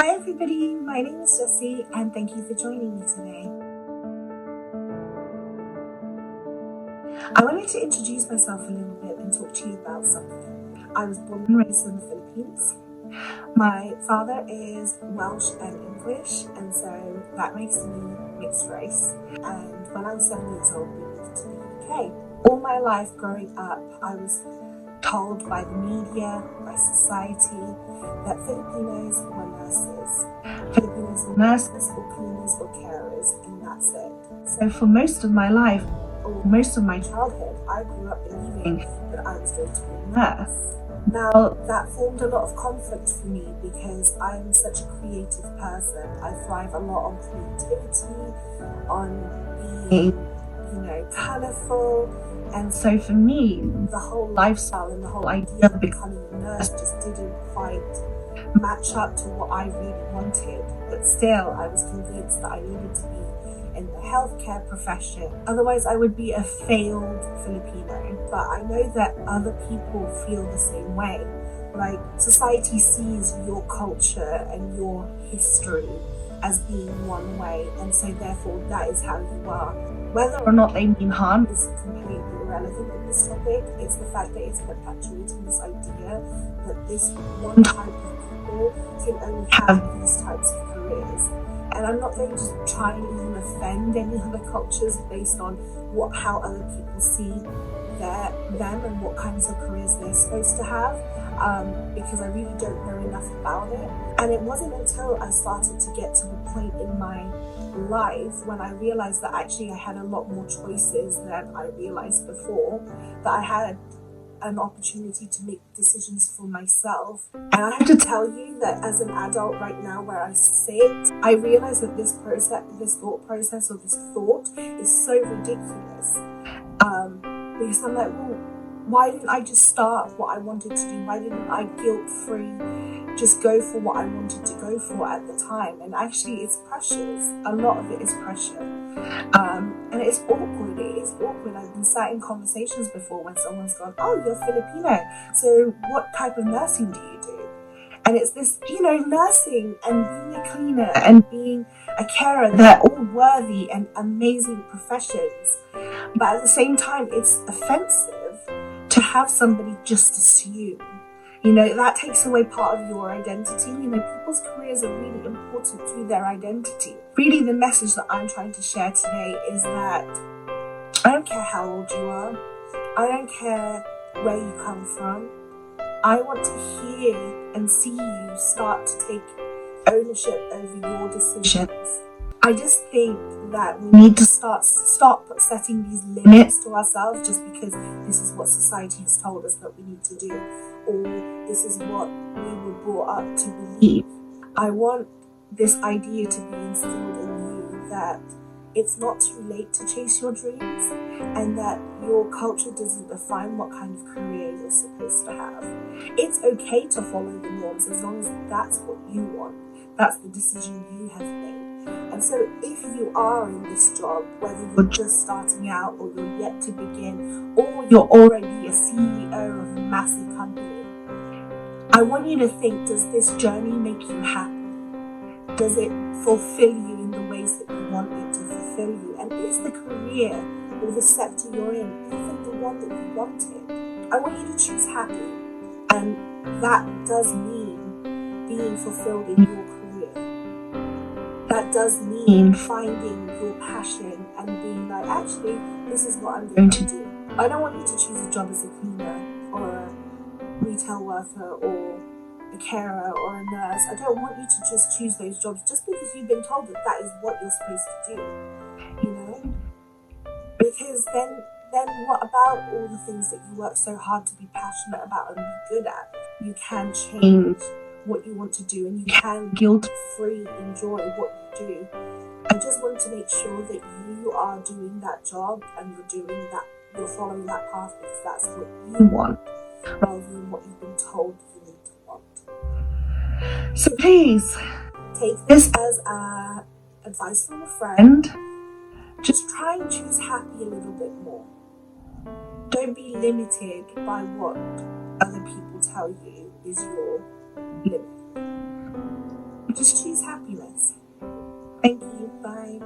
Hi everybody, my name is Jessie and thank you for joining me today. I wanted to introduce myself a little bit and talk to you about something. I was born and raised in the Philippines. My father is Welsh and English, and so that makes me mixed race. And when I was 7 years old, we moved to the UK. All my life growing up, I was told by the media, by society, that Filipinos were nurses. Filipinos were nurses or cleaners or carers, and that's it. So for most of my life, or most of my childhood, I grew up believing that I was going to be a nurse. Now, that formed a lot of conflict for me because I'm such a creative person. I thrive a lot on creativity, on being, colourful. And so for me, the whole lifestyle and the whole idea of becoming a nurse just didn't quite match up to what I really wanted. But still, I was convinced that I needed to be in the healthcare profession. Otherwise, I would be a failed Filipino. But I know that other people feel the same way. Like, society sees your culture and your history as being one way, and so therefore that is how you are. Whether or not they mean harm is completely irrelevant in this topic. It's the fact that it's perpetuating this idea that this one type of people can only have these types of careers. And I'm not going to try and even offend any other cultures based on how other people see them and what kinds of careers they're supposed to have, because I really don't know enough about it. And it wasn't until I started to get to a point in my life when I realized that actually I had a lot more choices than I realized before, that I had an opportunity to make decisions for myself. And I have to tell you that as an adult right now where I sit, I realize that this thought process or this thought is so ridiculous. Because I'm like, well, why didn't I just start what I wanted to do? Why didn't I guilt-free just go for what I wanted to go for at the time? And actually, it's precious. A lot of it is pressure. And it's awkward. It is awkward. I've been sat in conversations before when someone's gone, oh, you're Filipino, so what type of nursing do you do? And it's this, nursing and being a cleaner and being a carer, they're all worthy and amazing professions. But at the same time, it's offensive to have somebody just assume. That takes away part of your identity. People's careers are really important to their identity. Really, the message that I'm trying to share today is that I don't care how old you are. I don't care where you come from. I want to hear and see you start to take ownership over your decisions. I just think that we need to stop setting these limits to ourselves just because this is what society has told us that we need to do, or this is what we were brought up to believe. I want this idea to be instilled in you that it's not too late to chase your dreams, and that your culture doesn't define what kind of career you're supposed to have. It's okay to follow the norms as long as that's what you want. That's the decision you have made. And so if you are in this job, whether you're just starting out or you're yet to begin, or you're already a CEO of a massive company, I want you to think, does this journey make you happy? Does it fulfill you in the ways that you want it to fulfill you? And is the career or the sector you're in even the one that you wanted? I want you to choose happy. And that does mean being fulfilled in your career. That does mean finding your passion and being like, actually, this is what I'm going to do. I don't want you to choose a job as a cleaner or a retail worker or a carer or a nurse. I don't want you to just choose those jobs just because you've been told that that is what you're supposed to do, Because then what about all the things that you work so hard to be passionate about and be good at? You can change what you want to do, and you can guilt-free enjoy what you do. I just want to make sure that you are doing that job and you're following that path because that's what you want, rather than what you've been told you need to want. So please take this as advice from a friend. Just try and choose happy a little bit more. Don't be limited by what other people tell you is your limit. Just choose happiness. Thank you. Bye.